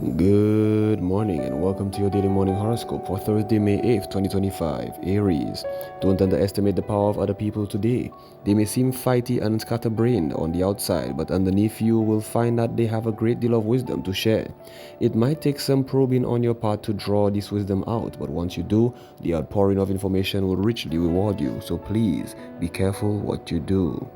Good morning and welcome to your daily morning horoscope for Thursday, May 8th, 2025. Aries, don't underestimate the power of other people today. They may seem fighty and scatterbrained on the outside, but underneath you will find that they have a great deal of wisdom to share. It might take some probing on your part to draw this wisdom out, but once you do, the outpouring of information will richly reward you. So please be careful what you do.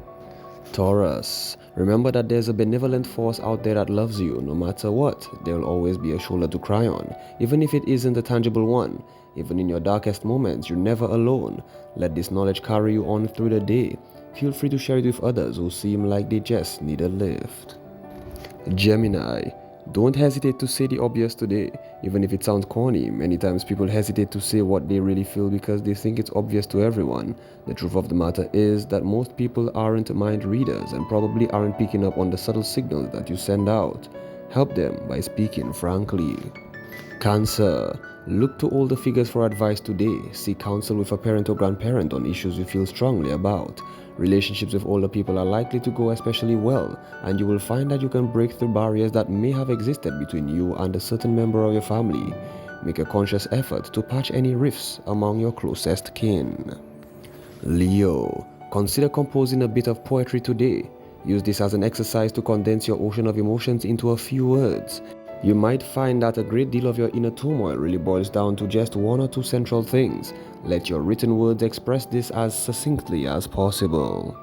Taurus, remember that there's a benevolent force out there that loves you. No matter what, there will always be a shoulder to cry on, even if it isn't a tangible one. Even in your darkest moments, you're never alone. Let this knowledge carry you on through the day. Feel free to share it with others who seem like they just need a lift. Gemini, don't hesitate to say the obvious today. Even if it sounds corny, many times people hesitate to say what they really feel because they think it's obvious to everyone. The truth of the matter is that most people aren't mind readers and probably aren't picking up on the subtle signals that you send out. Help them by speaking frankly. Cancer, look to older figures for advice today. Seek counsel with a parent or grandparent on issues you feel strongly about. Relationships with older people are likely to go especially well, and you will find that you can break through barriers that may have existed between you and a certain member of your family. Make a conscious effort to patch any rifts among your closest kin. Leo, consider composing a bit of poetry today. Use this as an exercise to condense your ocean of emotions into a few words. You might find that a great deal of your inner turmoil really boils down to just one or two central things. Let your written words express this as succinctly as possible.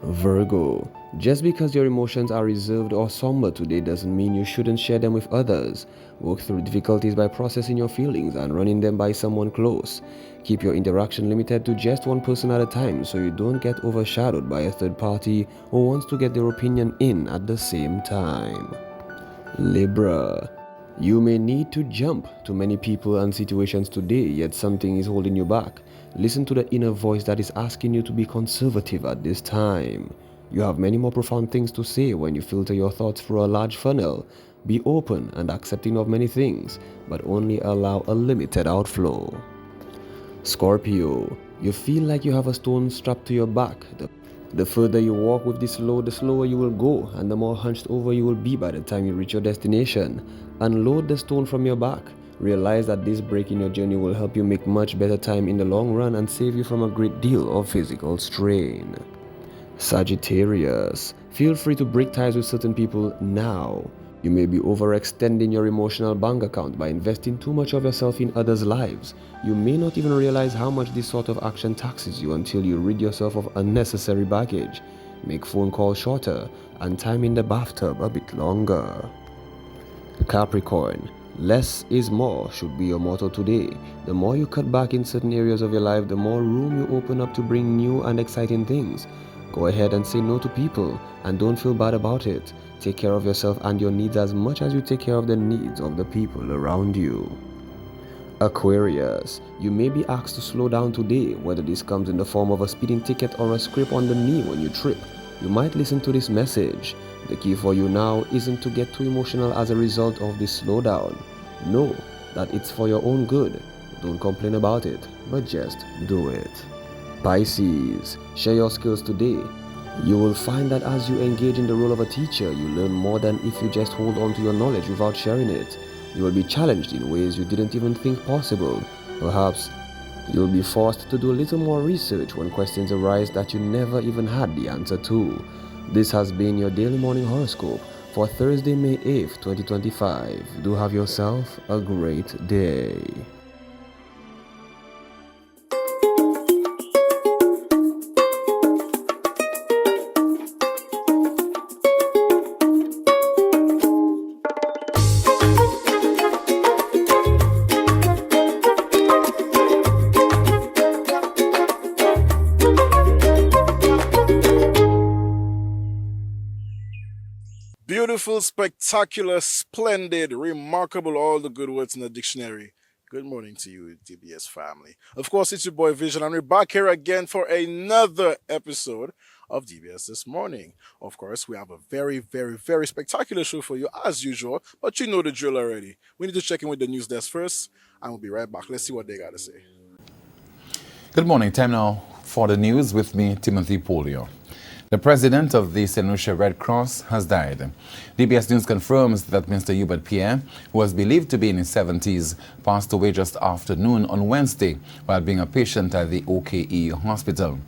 Virgo, just because your emotions are reserved or somber today doesn't mean you shouldn't share them with others. Work through difficulties by processing your feelings and running them by someone close. Keep your interaction limited to just one person at a time so you don't get overshadowed by a third party who wants to get their opinion in at the same time. Libra, you may need to jump to many people and situations today, yet something is holding you back. Listen to the inner voice that is asking you to be conservative at this time. You have many more profound things to say when you filter your thoughts through a large funnel. Be open and accepting of many things, but only allow a limited outflow. Scorpio, you feel like you have a stone strapped to your back. The further you walk with this load, the slower you will go, and the more hunched over you will be by the time you reach your destination. Unload the stone from your back. Realize that this break in your journey will help you make much better time in the long run and save you from a great deal of physical strain. Sagittarius, feel free to break ties with certain people now. You may be overextending your emotional bank account by investing too much of yourself in others' lives. You may not even realize how much this sort of action taxes you until you rid yourself of unnecessary baggage. Make phone calls shorter and time in the bathtub a bit longer. Capricorn, less is more should be your motto today. The more you cut back in certain areas of your life, the more room you open up to bring new and exciting things. Go ahead and say no to people and don't feel bad about it. Take care of yourself and your needs as much as you take care of the needs of the people around you. Aquarius, you may be asked to slow down today, whether this comes in the form of a speeding ticket or a scrape on the knee when you trip. You might listen to this message. The key for you now isn't to get too emotional as a result of this slowdown. Know that it's for your own good. Don't complain about it, but just do it. Pisces, share your skills today. You will find that as you engage in the role of a teacher, you learn more than if you just hold on to your knowledge without sharing it. You will be challenged in ways you didn't even think possible. Perhaps you'll be forced to do a little more research when questions arise that you never even had the answer to. This has been your daily morning horoscope for Thursday, May 8th, 2025. Do have yourself a great day. Beautiful, spectacular, splendid, remarkable, all the good words in the dictionary. Good morning to you, DBS family. Of course, it's your boy Vision, and we're back here again for another episode of DBS This Morning. Of course, we have a very, very, very spectacular show for you, as usual, but you know the drill already. We need to check in with the news desk first, and we'll be right back. Let's see what they got to say. Good morning. Time now for the news with me, Timothy Polio. The president of the St. Lucia Red Cross has died. DBS News confirms that Mr. Hubert Pierre, who was believed to be in his 70s, passed away just after noon on Wednesday while being a patient at the OKE hospital.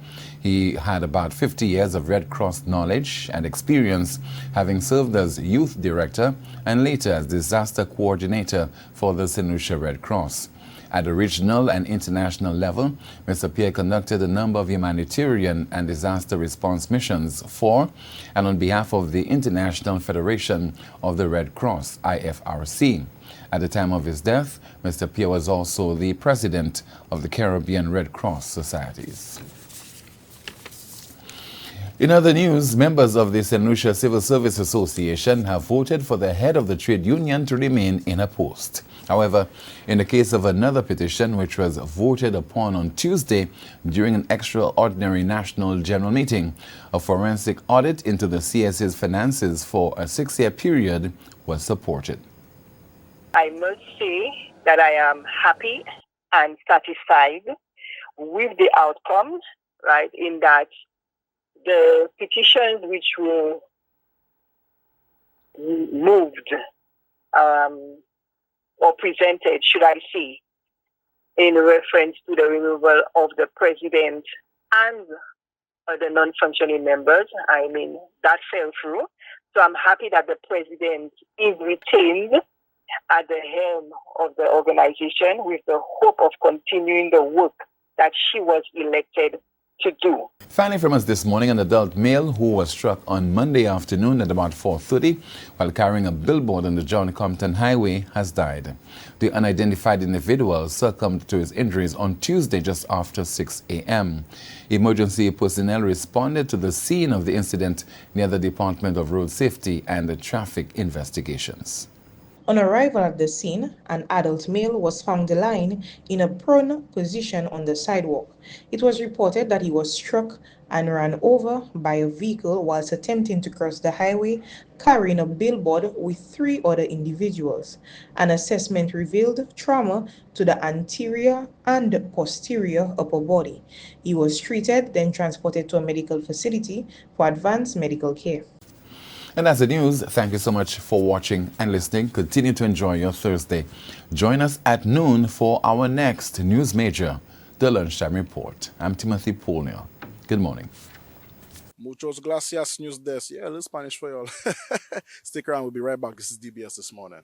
He had about 50 years of Red Cross knowledge and experience, having served as youth director and later as disaster coordinator for the St. Lucia Red Cross. At the regional and international level, Mr. Pierre conducted a number of humanitarian and disaster response missions for and on behalf of the International Federation of the Red Cross, IFRC. At the time of his death, Mr. Pierre was also the president of the Caribbean Red Cross Societies. In other news, members of the St. Lucia Civil Service Association have voted for the head of the trade union to remain in a post. However, in the case of another petition which was voted upon on Tuesday during an extraordinary national general meeting, a forensic audit into the CSA's finances for a 6-year period was supported. I must say that I am happy and satisfied with the outcomes, right, in that the petitions which were moved or presented, should I say, in reference to the removal of the president and the non-functioning members, I mean, that fell through. So I'm happy that the president is retained at the helm of the organization with the hope of continuing the work that she was elected to do. Finally from us this morning, an adult male who was struck on Monday afternoon at about 4:30 while carrying a billboard on the John Compton Highway has died. The unidentified individual succumbed to his injuries on Tuesday just after 6 a.m. Emergency personnel responded to the scene of the incident near the Department of Road Safety and Traffic Investigations. On arrival at the scene, an adult male was found lying in a prone position on the sidewalk. It was reported that he was struck and ran over by a vehicle whilst attempting to cross the highway carrying a billboard with 3 other individuals. An assessment revealed trauma to the anterior and posterior upper body. He was treated, then transported to a medical facility for advanced medical care. And that's the news. Thank you so much for watching and listening. Continue to enjoy your Thursday. Join us at noon for our next News Major, the Lunchtime Report. I'm Timothy Poulnier. Good morning. Muchos gracias, News Desk. Yeah, a little Spanish for y'all. Stick around. We'll be right back. This is DBS This Morning.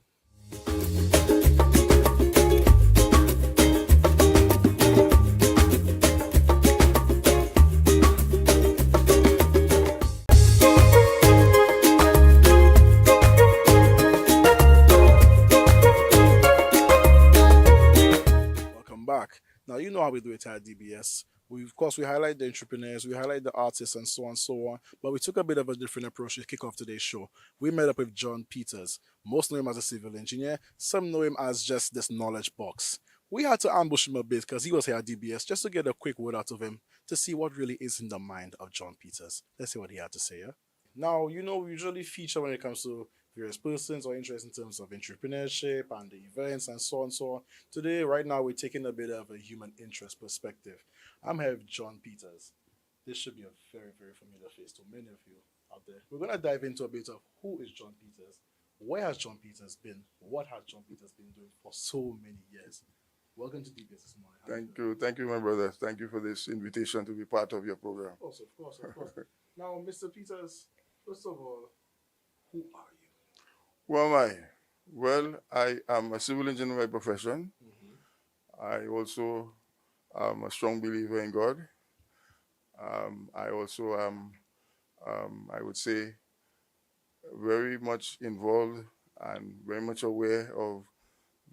Back. Now, you know how we do it at DBS. Of course, we highlight the entrepreneurs, we highlight the artists, and so on and so on. But we took a bit of a different approach to kick off today's show. We met up with John Peters. Most know him as a civil engineer. Some know him as just this knowledge box. We had to ambush him a bit because he was here at DBS just to get a quick word out of him to see what really is in the mind of John Peters. Let's see what he had to say. Yeah? Now, you know, we usually feature when it comes to various persons or interest in terms of entrepreneurship and the events and so on and so on. Today, right now, we're taking a bit of a human interest perspective. I'm here with John Peters. This should be a very, very familiar face to many of you out there. We're going to dive into a bit of who is John Peters, where has John Peters been, what has John Peters been doing for so many years. Welcome to DBS This Morning. Thank you, my brother. Thank you for this invitation to be part of your program. Of course. Now, Mr. Peters, first of all, who are you? Who am I? Well, I am a civil engineer by profession. I also am a strong believer in God. I also am, I would say, very much involved and very much aware of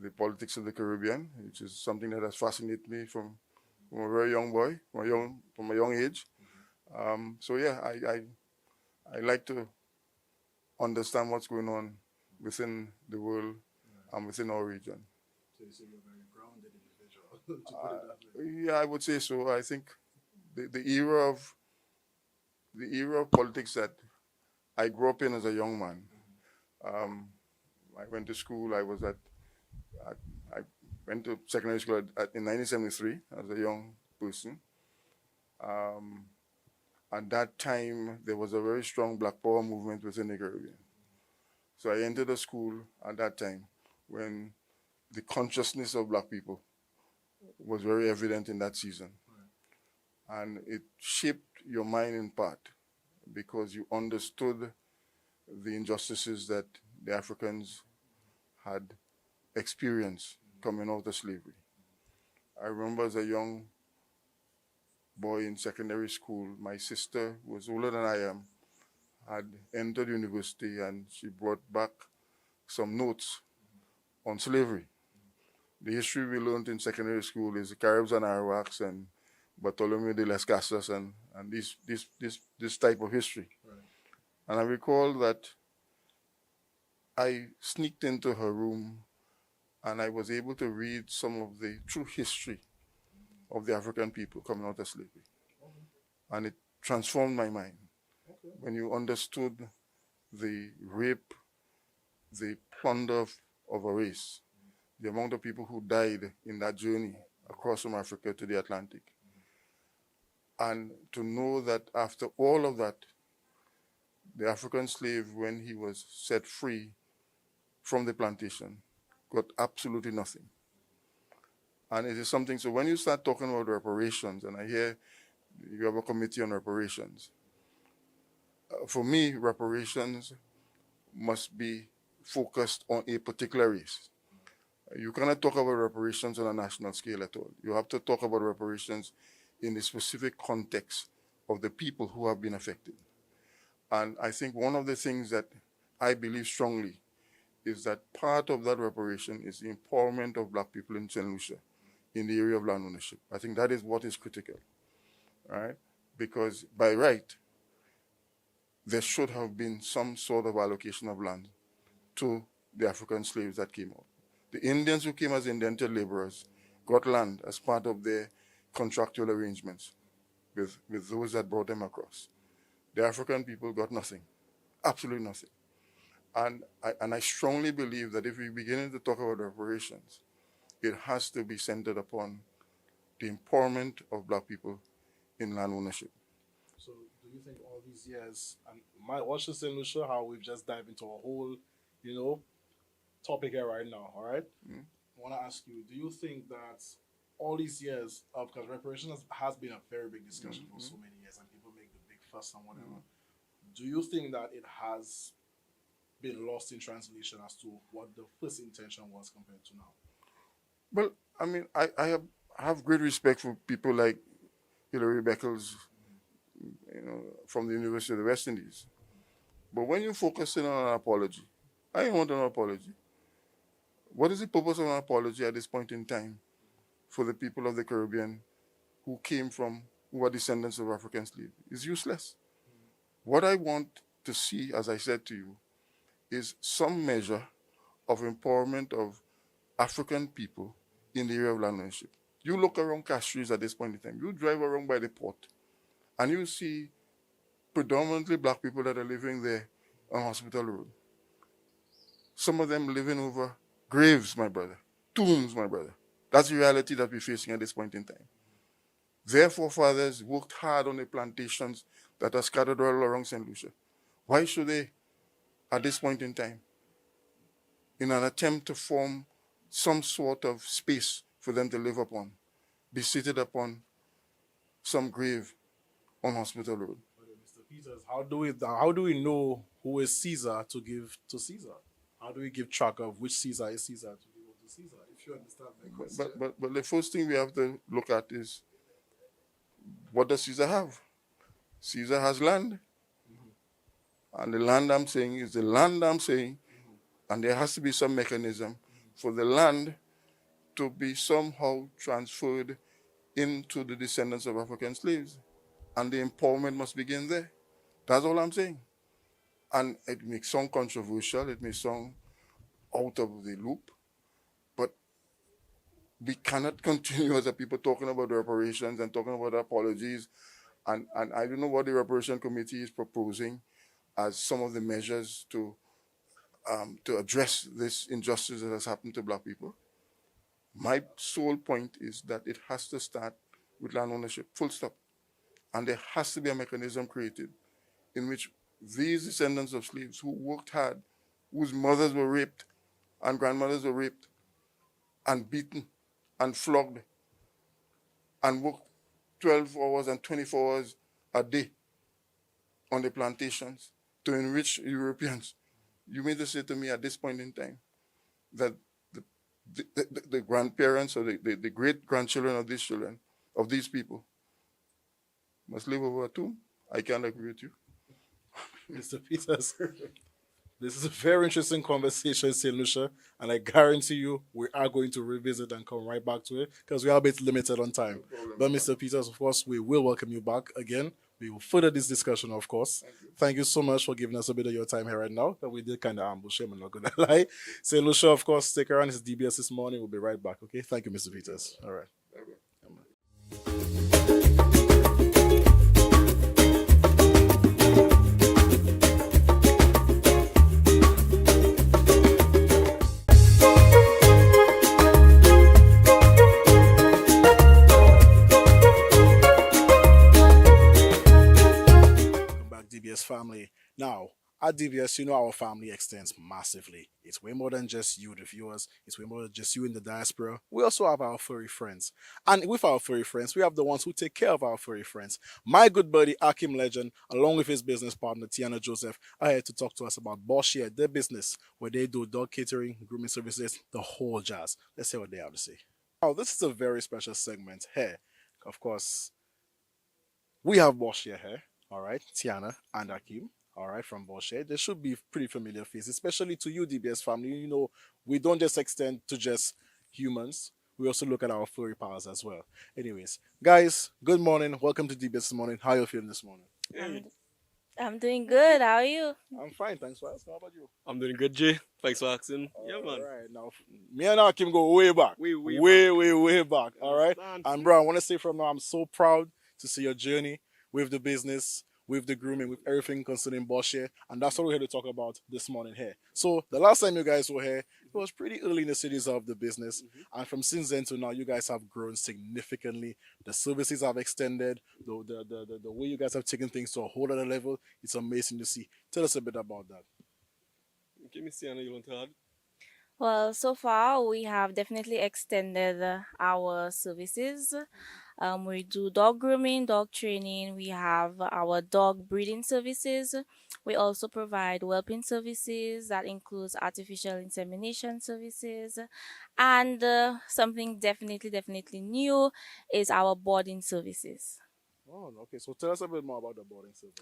the politics of the Caribbean, which is something that has fascinated me from a very young boy, from a young age. So yeah, I like to understand what's going on within the world and within our region. So you say you're a very grounded individual, to put it that way. Yeah, I would say so. I think the era of politics that I grew up in as a young man. I went to school. I went to secondary school in 1973 as a young person. At that time, there was a very strong Black Power movement within the Caribbean. So I entered a school at that time when the consciousness of Black people was very evident in that season. And it shaped your mind in part because you understood the injustices that the Africans had experienced coming out of slavery. I remember as a young boy in secondary school, my sister, who was older than I am, had entered university and she brought back some notes on slavery. The history we learned in secondary school is the Caribs and Arawaks and Bartolome de las Casas and this type of history. Right. And I recall that I sneaked into her room and I was able to read some of the true history of the African people coming out of slavery. Okay. And it transformed my mind. Okay. When you understood the rape, the plunder of a race, the amount of people who died in that journey across from Africa to the Atlantic. And to know that after all of that, the African slave, when he was set free from the plantation, got absolutely nothing. And it is something, so when you start talking about reparations, and I hear you have a committee on reparations, for me, reparations must be focused on a particular race. You cannot talk about reparations on a national scale at all. You have to talk about reparations in the specific context of the people who have been affected. And I think one of the things that I believe strongly is that part of that reparation is the empowerment of Black people in St. Lucia in the area of land ownership. I think that is what is critical, right? Because by right, there should have been some sort of allocation of land to the African slaves that came out. The Indians who came as indentured laborers got land as part of their contractual arrangements with those that brought them across. The African people got nothing, absolutely nothing. And I strongly believe that if we begin to talk about reparations, it has to be centered upon the empowerment of Black people in land ownership. So do you think all these years, and my watch this in Lucia, how we've just dived into a whole, topic here right now, all right? Mm-hmm. I want to ask you, do you think that all these years of, because reparations has been a very big discussion for so many years and people make the big fuss and whatever, do you think that it has been lost in translation as to what the first intention was compared to now? Well, I mean, I have great respect for people like Hilary Beckles, from the University of the West Indies. But when you focus in on an apology, I don't want an apology. What is the purpose of an apology at this point in time for the people of the Caribbean who are descendants of African slaves? It's useless. What I want to see, as I said to you, is some measure of empowerment of African people in the area of land ownership. You look around Castries at this point in time, you drive around by the port, and you see predominantly Black people that are living there on Hospital Road. Some of them living over graves, my brother, tombs, my brother. That's the reality that we're facing at this point in time. Their forefathers worked hard on the plantations that are scattered all around St. Lucia. Why should they, at this point in time, in an attempt to form some sort of space for them to live upon, be seated upon some grave on Hospital Road? Mr. Peters, how do we know who is Caesar to give to Caesar? How do we give track of which Caesar is Caesar to give to Caesar? If you understand my question. But the first thing we have to look at is, what does Caesar have? Caesar has land. And the land I'm saying is the land I'm saying, and there has to be some mechanism for the land to be somehow transferred into the descendants of African slaves. And the empowerment must begin there. That's all I'm saying. And it may sound controversial, it may sound out of the loop, but we cannot continue as a people talking about reparations and talking about apologies. And I don't know what the reparation committee is proposing as some of the measures to address this injustice that has happened to Black people. My sole point is that it has to start with land ownership, full stop. And there has to be a mechanism created in which these descendants of slaves who worked hard, whose mothers were raped and grandmothers were raped and beaten and flogged and worked 12 hours and 24 hours a day on the plantations to enrich Europeans. You mean to say to me at this point in time that the grandparents or the great-grandchildren of these children, of these people, must live over a tomb? I can't agree with you. Mr. Peters, this is a very interesting conversation, St. Lucia, and I guarantee you we are going to revisit and come right back to it because we are a bit limited on time. But Mr. Peters, of course, we will welcome you back again. We will further this discussion, of course. Thank you so much for giving us a bit of your time here right now. But we did kind of ambush him, I'm not going to lie. St. Lucia, of course, stick around. It's DBS this morning. We'll be right back, okay? Thank you, Mr. Peters. All right. Welcome back, DBS family. Now, at DBS, you know our family extends massively. It's way more than just you, the viewers. It's way more than just you in the diaspora. We also have our furry friends. And with our furry friends, we have the ones who take care of our furry friends. My good buddy, Akim Legend, along with his business partner, Tiana Joseph, are here to talk to us about Boschia, their business, where they do dog catering, grooming services, the whole jazz. Let's hear what they have to say. Now, this is a very special segment here. Of course, we have Boschia here, all right, Tiana and Akim, all right, from Boschia. They should be pretty familiar faces, especially to you, DBS family. You know, we don't just extend to just humans. We also look at our furry pals as well. Anyways, guys, good morning. Welcome to DBS this morning. How are you feeling this morning? I'm doing good. How are you? I'm fine. Thanks for asking. How about you? I'm doing good, Jay. Thanks for asking. Yeah, man. All right. Now, me and Akim go way back. Way back. All right. And bro, I want to say from now, I'm so proud to see your journey with the business, with the grooming, with everything concerning Boschia. And that's what we're here to talk about this morning here. So the last time you guys were here, it was pretty early in the stages of the business. And from since then to now, you guys have grown significantly. The services have extended. The way you guys have taken things to a whole other level, it's amazing to see. Tell us a bit about that. Give me Sienna, you want to add? Well, so far we have definitely extended our services. We do dog grooming, dog training. We have our dog breeding services. We also provide whelping services that includes artificial insemination services. And something definitely new is our boarding services. Oh, okay. So tell us a bit more about the boarding service.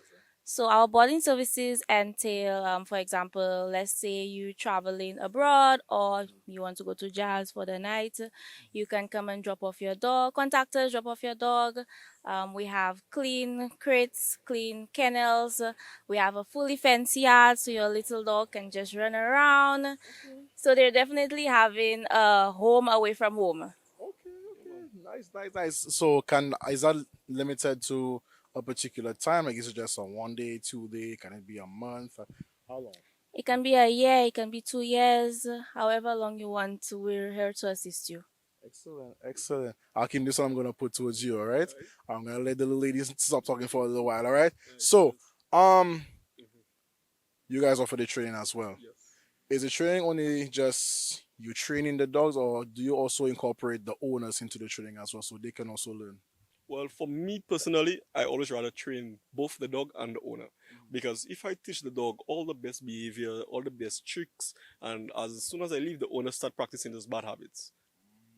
So our boarding services entail, for example, let's say you're traveling abroad or you want to go to Jazz for the night, you can come and drop off your dog. Contact us, drop off your dog. We have clean crates, clean kennels. We have a fully fenced yard so your little dog can just run around. So they're definitely having a home away from home. Okay. Nice. So is that limited to a particular time? Like is it just a 1 day, 2 day? Can it be a month? How long? It can be a year, it can be 2 years, however long you want. We're here to assist you. Excellent. Akim, this one I'm gonna put towards you, all right? I'm gonna let the little ladies stop talking for a little while, all right? So, you guys offer the training as well. Yes. Is the training only just you training the dogs, or do you also incorporate the owners into the training as well so they can also learn? Well, for me personally, I always rather train both the dog and the owner. Because if I teach the dog all the best behavior, all the best tricks, and as soon as I leave, the owner start practicing those bad habits,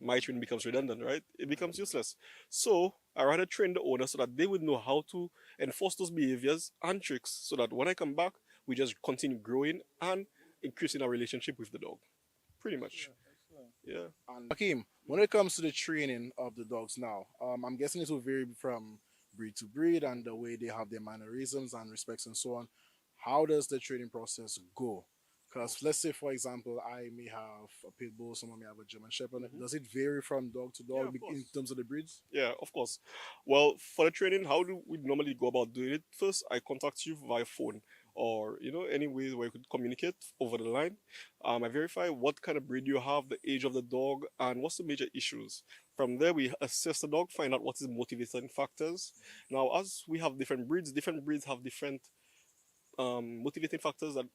my training becomes redundant, right? It becomes useless. So I rather train the owner so that they would know how to enforce those behaviors and tricks so that when I come back, we just continue growing and increasing our relationship with the dog. Pretty much. Yeah. And Hakeem, when it comes to the training of the dogs now, I'm guessing it will vary from breed to breed and the way they have their mannerisms and respects and so on. How does the training process go? Because let's say, for example, I may have a pit bull, someone may have a German Shepherd. Does it vary from dog to Yeah, dog of course. in terms of the breeds? Yeah, of course. Well, for the training, how do we normally go about doing it? First, I contact you via phone or any ways where you could communicate over the line. I verify what kind of breed you have, the age of the dog, and what's the major issues. From there, we assess the dog, find out what is motivating factors. Now, as we have different breeds have different motivating factors that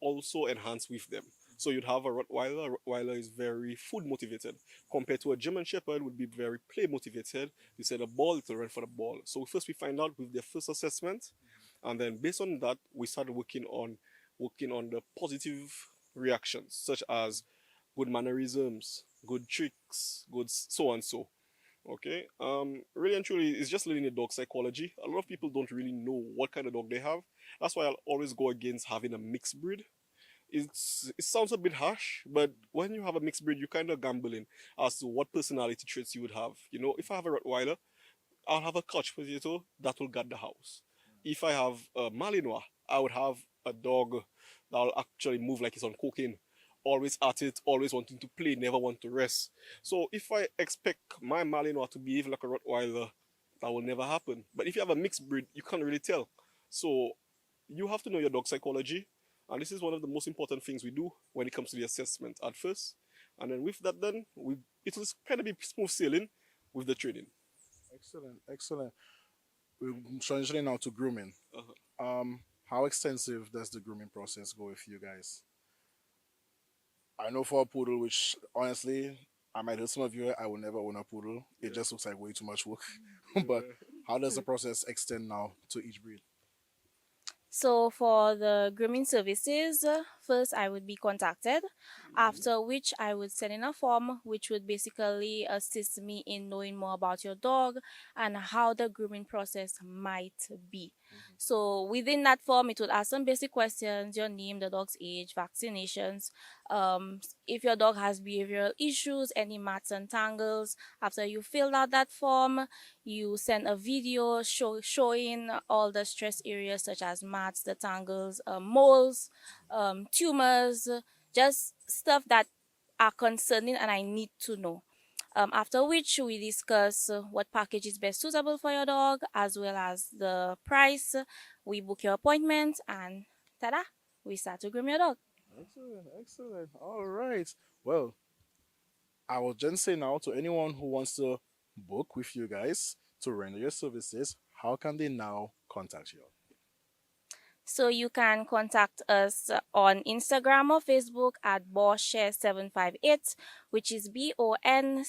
also enhance with them. So you'd have a Rottweiler. A Rottweiler is very food motivated compared to a German Shepherd would be very play motivated. You said a ball, it'll run for the ball. So first we find out with their first assessment, and then based on that we started working on the positive reactions such as good mannerisms, good tricks, good so and so. Okay. Really and truly, it's just learning the dog psychology. A lot of people don't really know what kind of dog they have. That's why I'll always go against having a mixed breed. It sounds a bit harsh, but when you have a mixed breed, you're kind of gambling as to what personality traits you would have. If I have a Rottweiler, I'll have a couch potato that will guard the house. If I have a Malinois, I would have a dog that'll actually move like it's on cocaine, always at it, always wanting to play, never want to rest. So if I expect my Malinois to behave like a Rottweiler, that will never happen. But if you have a mixed breed, you can't really tell. So you have to know your dog psychology, and this is one of the most important things we do when it comes to the assessment at first. And then with that done, it will kind of be smooth sailing with the training. Excellent, excellent. We're transitioning now to grooming. How extensive does the grooming process go with you guys? I know for a poodle, which honestly, I might hurt some of you, I will never own a poodle. It just looks like way too much work. But how does the process extend now to each breed? So for the grooming services, first I would be contacted, after which I would send in a form which would basically assist me in knowing more about your dog and how the grooming process might be. So within that form, it would ask some basic questions: your name, the dog's age, vaccinations, if your dog has behavioral issues, any mats and tangles. After you fill out that form, you send a video showing all the stress areas such as mats, the tangles, moles, tumors, just stuff that are concerning and I need to know. After which we discuss what package is best suitable for your dog as well as the price. We book your appointment and ta-da, we start to groom your dog. Excellent, excellent. All right. Well, I will just say now to anyone who wants to book with you guys to render your services, how can they now contact you? So you can contact us on Instagram or Facebook at Bonchien758, which is BONCHIEN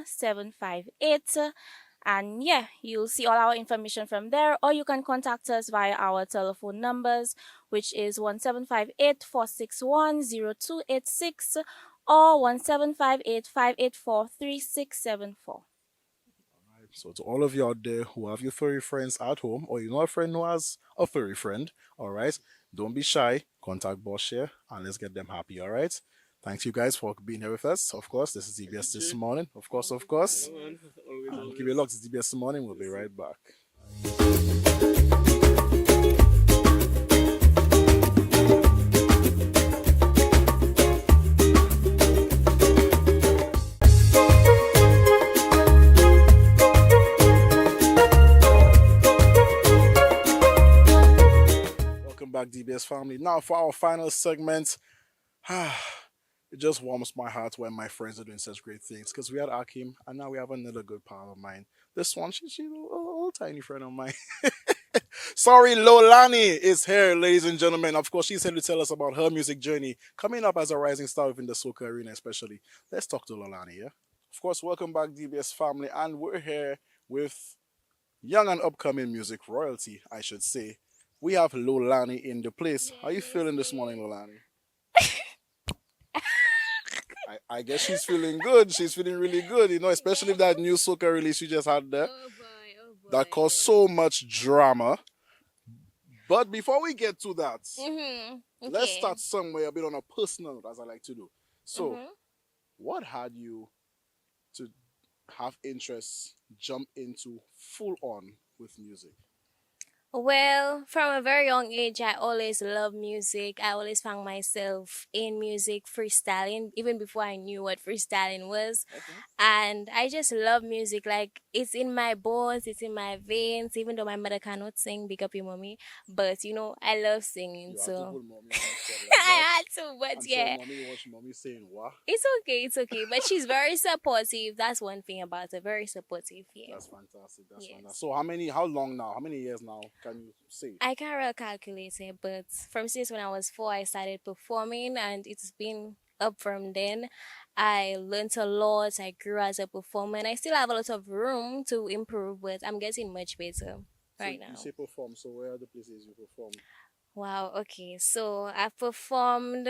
758. And yeah, you'll see all our information from there, or you can contact us via our telephone numbers, which is 1758-461-0286 or 1758-584-3674. So to all of you out there who have your furry friends at home, or you know a friend who has a furry friend, all right, don't be shy. Contact Boss here and let's get them happy. All right. Thanks you guys for being here with us. Of course, this is DBS this morning. Of course, of course. Yeah, man. Always, And always. keep it locked. It's DBS this morning. We'll be right back. Welcome back, DBS family. Now for our final segment. It just warms my heart when my friends are doing such great things. Because we had Akim, and now we have another good pal of mine. This one, she's a little tiny friend of mine. Sorry, Lolani is here, ladies and gentlemen. Of course, she's here to tell us about her music journey, coming up as a rising star within the soca arena, especially. Let's talk to Lolani, yeah? Of course, welcome back, DBS family, and we're here with young and upcoming music royalty, I should say. We have Lolani in the place. How you feeling this morning, Lolani? I guess she's feeling good. She's feeling really good, especially that new soca release you just had there. Oh boy, oh boy. That caused so much drama. But before we get to that, Okay. let's start somewhere a bit on a personal note, as I like to do. So, what had you to have interest jump into full on with music? Well, from a very young age, I always loved music. I always found myself in music, freestyling, even before I knew what freestyling was. Okay. And I just love music. Like, it's in my bones, it's in my veins, even though my mother cannot sing, big up your mommy. But, I love singing. You have to So put mommy on the spot like that. I had to, but I'm sure yeah. mommy watch mommy saying what? It's okay. But she's very supportive. That's one thing about her. Very supportive, yeah. That's fantastic. That's fantastic. Yes. So how long now? How many years now can you say? I can't really calculate it, but from since when I was 4, I started performing, and it's been up from then. I learned a lot. I grew as a performer, and I still have a lot of room to improve, but I'm getting much better So right you now. say perform. So where are the places you perform? Wow, okay. So I performed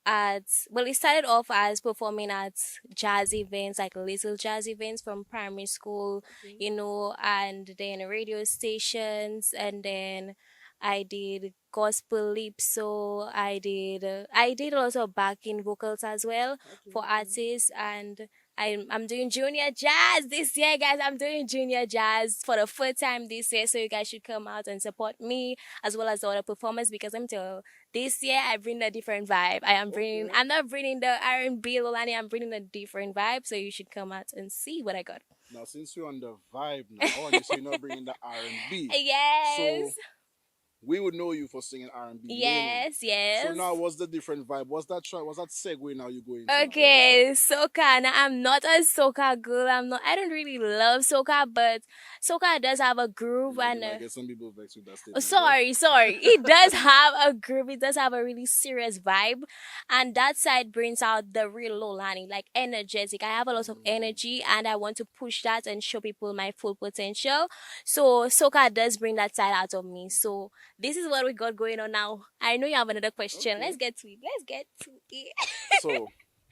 at, well, it started off as performing at jazz events, like little jazz events from primary school, and then radio stations, and then I did gospel lip, so I did a lot of backing vocals as well Okay, for okay. artists, and I'm doing junior jazz this year, guys. I'm doing junior jazz for the first time this year, so you guys should come out and support me as well as the other performers, because I'm telling you, this year I bring a different vibe. Okay. I'm not bringing the R&B Lolani, I'm bringing a different vibe, so you should come out and see what I got. Now since we're on the vibe now, and you say you're not bringing the R&B, so Yes. we would know you for singing R&B mainly. Yes, So yes. now, what's the different vibe? Was that segue now you go into now? Okay, soca. Now I'm not a soca girl. I don't really love soca, but soca does have a groove You and might get some people vexed with that oh, statement, yeah? sorry. It does have a groove. It does have a really serious vibe, and that side brings out the real Lolani, like energetic. I have a lot of energy, and I want to push that and show people my full potential. So soca does bring that side out of me. So this is what we got going on now. I know you have another question. Okay. Let's get to it. Let's get to it. So,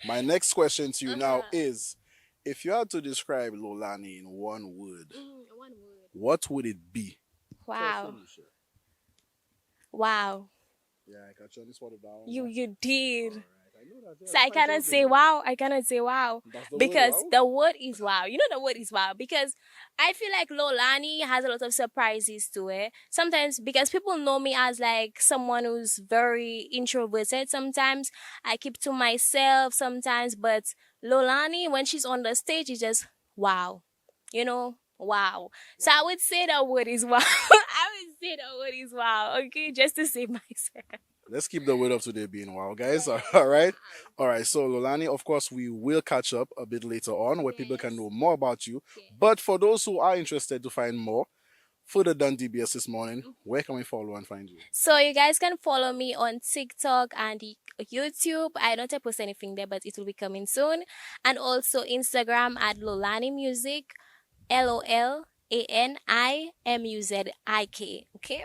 my next question to you now Uh-huh. is, if you had to describe Lolani in one word, One word. what would it be? Wow. Wow. Yeah, I got you on this one down. You did. Alright, I know that. Yeah, So that's I fine, cannot so say good. wow. I cannot say wow. That's the word, Because wow? the word is wow. You know the word is wow. Because I feel like Lolani has a lot of surprises to it. Sometimes because people know me as like someone who's very introverted. Sometimes I keep to myself sometimes, but Lolani when she's on the stage is just wow. Wow. So I would say the word is wow. I would say the word is wow. Okay, just to save myself. Let's keep the word up today being wow, guys. All right. All right. So, Lolani, of course, we will catch up a bit later on where people can know more about you. But for those who are interested to find more, further than DBS this morning, where can we follow and find you? So you guys can follow me on TikTok and YouTube. I don't post anything there, but it will be coming soon. And also Instagram at Lolani Music, LOLANIMUZIK. Okay?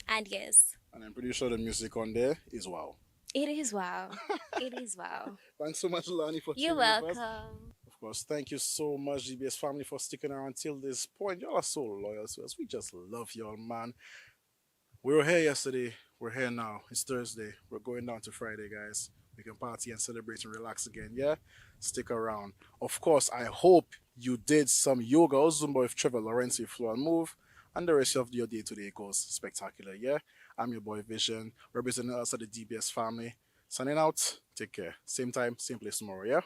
And yes, And I'm pretty sure the music on there is wow. it is wow. It is wow. Thanks so much, Lolani, for You're tuning in with us. welcome. Of course, thank you so much, GBS family, for sticking around till this point. Y'all are so loyal to us. We just love y'all, man. We were here yesterday. We're here now. It's Thursday. We're going down to Friday, guys. We can party and celebrate and relax again. Yeah? Stick around. Of course, I hope you did some yoga or Zumba with Trevor Lawrence, Flow and Move. And the rest of your day today goes spectacular. Yeah? I'm your boy Vision, representing us at the DBS family. Signing out. Take care. Same time, same place tomorrow. Yeah?